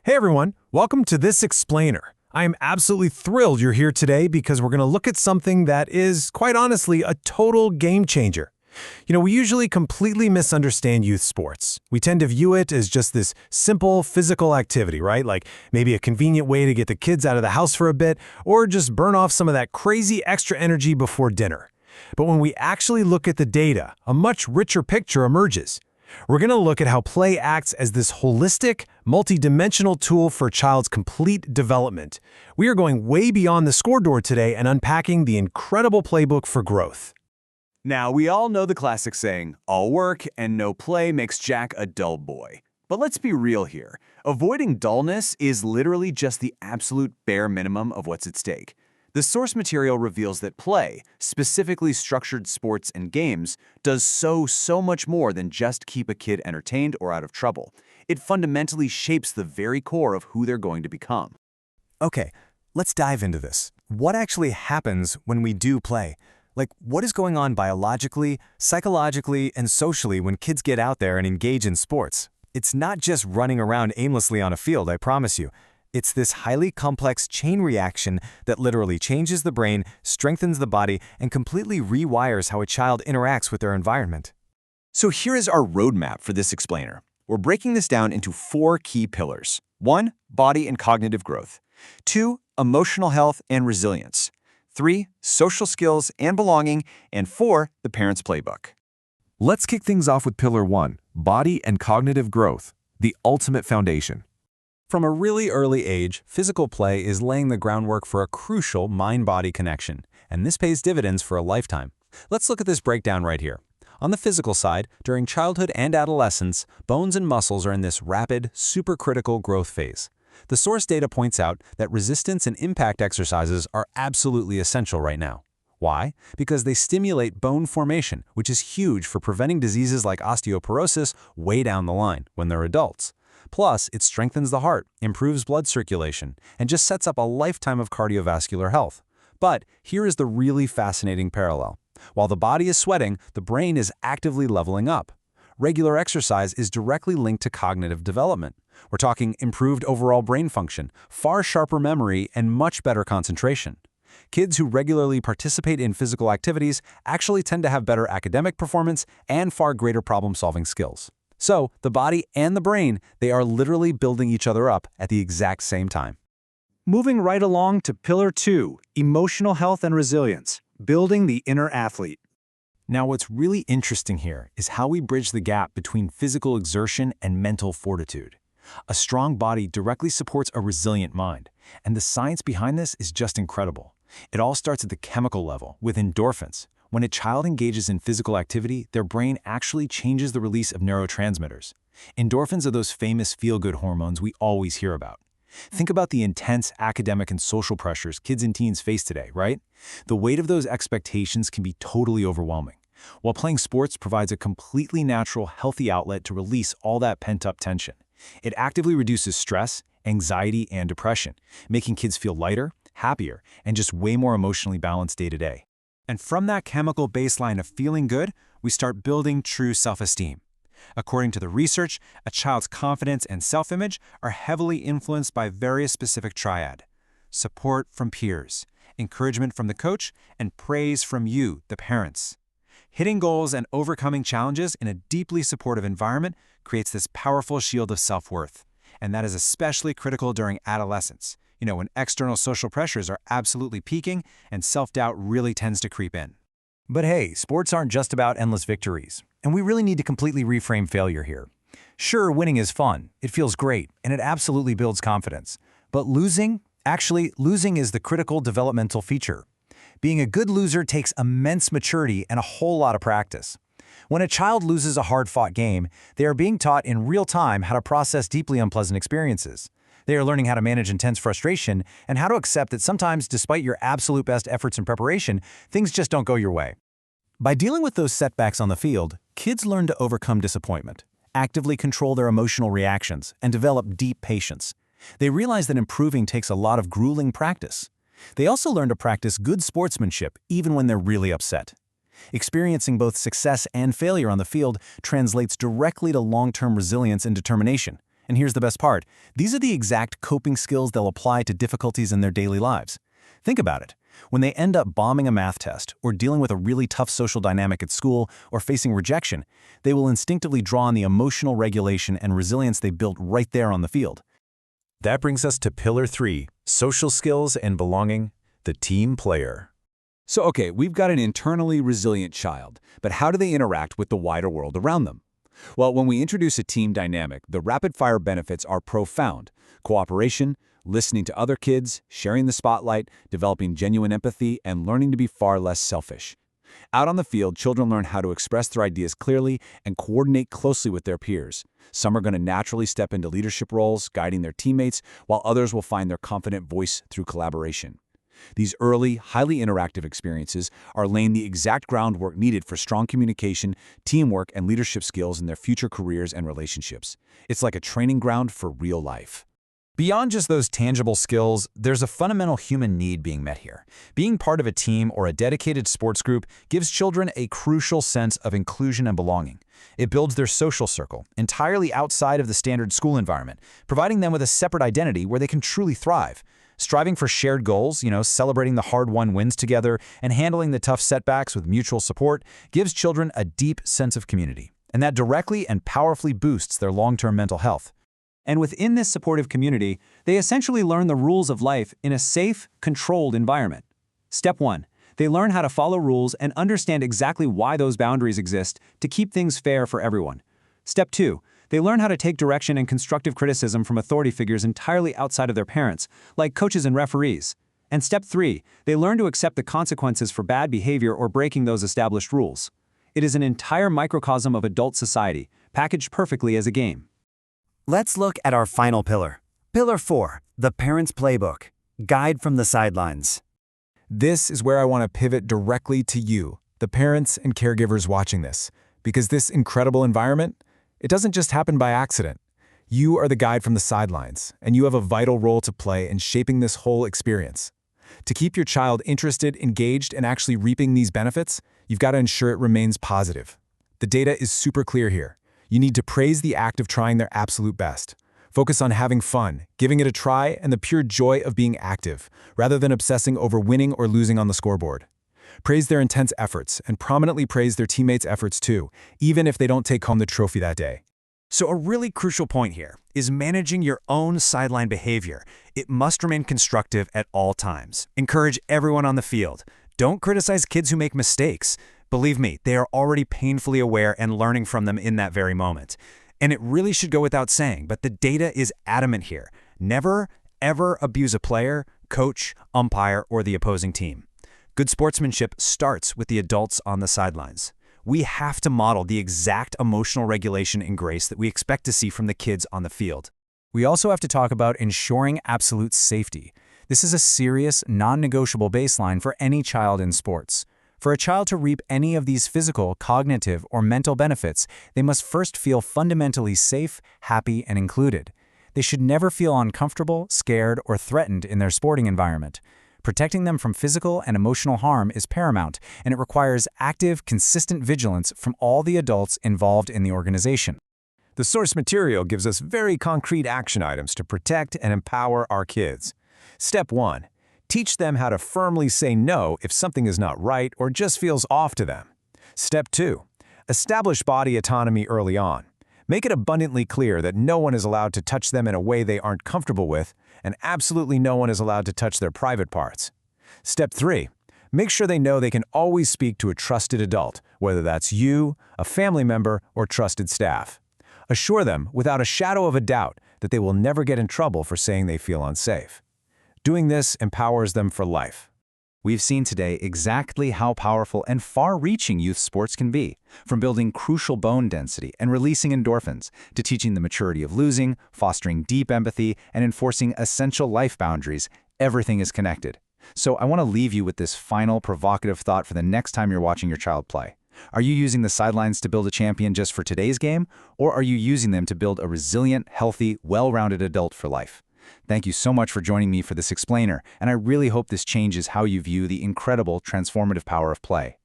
Hey everyone, welcome to This Explainer. I am absolutely thrilled you're here today because we're going to look at something that is, quite honestly, a total game changer. We usually completely misunderstand youth sports. We tend to view it as just this simple physical activity, right? Like maybe a convenient way to get the kids out of the house for a bit, or just burn off some of that crazy extra energy before dinner. But when we actually look at the data, a much richer picture emerges. We're going to look at how play acts as this holistic, multi-dimensional tool for a child's complete development. We are going way beyond the score door today and unpacking the incredible playbook for growth. Now, we all know the classic saying, all work and no play makes Jack a dull boy. But let's be real here. Avoiding dullness is literally just the absolute bare minimum of what's at stake. The source material reveals that play, specifically structured sports and games, does so much more than just keep a kid entertained or out of trouble. It fundamentally shapes the very core of who they're going to become. Okay, let's dive into this. What actually happens when we do play? Like, what is going on biologically, psychologically, and socially when kids get out there and engage in sports? It's not just running around aimlessly on a field, I promise you. It's this highly complex chain reaction that literally changes the brain, strengthens the body, and completely rewires how a child interacts with their environment. So here is our roadmap for this explainer. We're breaking this down into 4 key pillars. 1. Body and cognitive growth. 2. Emotional health and resilience. 3. Social skills and belonging. And 4. The parent's playbook. Let's kick things off with Pillar 1, Body and Cognitive Growth, the ultimate foundation. From a really early age, physical play is laying the groundwork for a crucial mind-body connection, and this pays dividends for a lifetime. Let's look at this breakdown right here. On the physical side, during childhood and adolescence, bones and muscles are in this rapid, supercritical growth phase. The source data points out that resistance and impact exercises are absolutely essential right now. Why? Because they stimulate bone formation, which is huge for preventing diseases like osteoporosis way down the line when they're adults. Plus, it strengthens the heart, improves blood circulation, and just sets up a lifetime of cardiovascular health. But here is the really fascinating parallel. While the body is sweating, the brain is actively leveling up. Regular exercise is directly linked to cognitive development. We're talking improved overall brain function, far sharper memory, and much better concentration. Kids who regularly participate in physical activities actually tend to have better academic performance and far greater problem-solving skills. So, the body and the brain, they are literally building each other up at the exact same time. Moving right along to Pillar 2, Emotional Health and Resilience, Building the Inner Athlete. Now, what's really interesting here is how we bridge the gap between physical exertion and mental fortitude. A strong body directly supports a resilient mind, and the science behind this is just incredible. It all starts at the chemical level, with endorphins. When a child engages in physical activity, their brain actually changes the release of neurotransmitters. Endorphins are those famous feel-good hormones we always hear about. Think about the intense academic and social pressures kids and teens face today, right? The weight of those expectations can be totally overwhelming. While playing sports provides a completely natural, healthy outlet to release all that pent-up tension. It actively reduces stress, anxiety, and depression, making kids feel lighter, happier, and just way more emotionally balanced day to day. And from that chemical baseline of feeling good, we start building true self-esteem. According to the research, a child's confidence and self-image are heavily influenced by various specific triad: support from peers, encouragement from the coach, and praise from you, the parents. Hitting goals and overcoming challenges in a deeply supportive environment creates this powerful shield of self-worth. And that is especially critical during adolescence, when external social pressures are absolutely peaking and self-doubt really tends to creep in. But hey, sports aren't just about endless victories, and we really need to completely reframe failure here. Sure, winning is fun, it feels great, and it absolutely builds confidence. But losing is the critical developmental feature. Being a good loser takes immense maturity and a whole lot of practice. When a child loses a hard-fought game, they are being taught in real time how to process deeply unpleasant experiences. They are learning how to manage intense frustration and how to accept that sometimes, despite your absolute best efforts and preparation, things just don't go your way. By dealing with those setbacks on the field, kids learn to overcome disappointment, actively control their emotional reactions, and develop deep patience. They realize that improving takes a lot of grueling practice. They also learn to practice good sportsmanship even when they're really upset. Experiencing both success and failure on the field translates directly to long-term resilience and determination, And here's the best part. These are the exact coping skills they'll apply to difficulties in their daily lives. Think about it. When they end up bombing a math test, or dealing with a really tough social dynamic at school, or facing rejection, they will instinctively draw on the emotional regulation and resilience they built right there on the field. That brings us to Pillar 3, social skills and belonging, the team player. So, okay, we've got an internally resilient child, but how do they interact with the wider world around them? Well, when we introduce a team dynamic, the rapid-fire benefits are profound. Cooperation, listening to other kids, sharing the spotlight, developing genuine empathy, and learning to be far less selfish. Out on the field, children learn how to express their ideas clearly and coordinate closely with their peers. Some are going to naturally step into leadership roles, guiding their teammates, while others will find their confident voice through collaboration. These early, highly interactive experiences are laying the exact groundwork needed for strong communication, teamwork, and leadership skills in their future careers and relationships. It's like a training ground for real life. Beyond just those tangible skills, there's a fundamental human need being met here. Being part of a team or a dedicated sports group gives children a crucial sense of inclusion and belonging. It builds their social circle, entirely outside of the standard school environment, providing them with a separate identity where they can truly thrive. Striving for shared goals, celebrating the hard-won wins together and handling the tough setbacks with mutual support gives children a deep sense of community. And that directly and powerfully boosts their long-term mental health. And within this supportive community, they essentially learn the rules of life in a safe, controlled environment. Step 1. They learn how to follow rules and understand exactly why those boundaries exist to keep things fair for everyone. Step 2. They learn how to take direction and constructive criticism from authority figures entirely outside of their parents, like coaches and referees. And Step 3. They learn to accept the consequences for bad behavior or breaking those established rules. It is an entire microcosm of adult society, packaged perfectly as a game. Let's look at our final pillar. Pillar 4, the Parent's Playbook, Guide from the Sidelines. This is where I want to pivot directly to you, the parents and caregivers watching this, because this incredible environment, it doesn't just happen by accident. You are the guide from the sidelines, and you have a vital role to play in shaping this whole experience. To keep your child interested, engaged, and actually reaping these benefits, you've got to ensure it remains positive. The data is super clear here. You need to praise the act of trying their absolute best. Focus on having fun, giving it a try, and the pure joy of being active, rather than obsessing over winning or losing on the scoreboard. Praise their intense efforts, and prominently praise their teammates' efforts too, even if they don't take home the trophy that day. So a really crucial point here is managing your own sideline behavior. It must remain constructive at all times. Encourage everyone on the field. Don't criticize kids who make mistakes. Believe me, they are already painfully aware and learning from them in that very moment. And it really should go without saying, but the data is adamant here. Never, ever abuse a player, coach, umpire, or the opposing team. Good sportsmanship starts with the adults on the sidelines. We have to model the exact emotional regulation and grace that we expect to see from the kids on the field. We also have to talk about ensuring absolute safety. This is a serious, non-negotiable baseline for any child in sports. For a child to reap any of these physical, cognitive, or mental benefits, they must first feel fundamentally safe, happy, and included. They should never feel uncomfortable, scared, or threatened in their sporting environment. Protecting them from physical and emotional harm is paramount, and it requires active, consistent vigilance from all the adults involved in the organization. The source material gives us very concrete action items to protect and empower our kids. Step 1. Teach them how to firmly say no if something is not right or just feels off to them. Step 2. Establish body autonomy early on. Make it abundantly clear that no one is allowed to touch them in a way they aren't comfortable with, and absolutely no one is allowed to touch their private parts. Step 3. Make sure they know they can always speak to a trusted adult, whether that's you, a family member, or trusted staff. Assure them, without a shadow of a doubt, that they will never get in trouble for saying they feel unsafe. Doing this empowers them for life. We've seen today exactly how powerful and far-reaching youth sports can be, from building crucial bone density and releasing endorphins, to teaching the maturity of losing, fostering deep empathy, and enforcing essential life boundaries. Everything is connected. So I want to leave you with this final provocative thought for the next time you're watching your child play. Are you using the sidelines to build a champion just for today's game, or are you using them to build a resilient, healthy, well-rounded adult for life? Thank you so much for joining me for this explainer, and I really hope this changes how you view the incredible transformative power of play.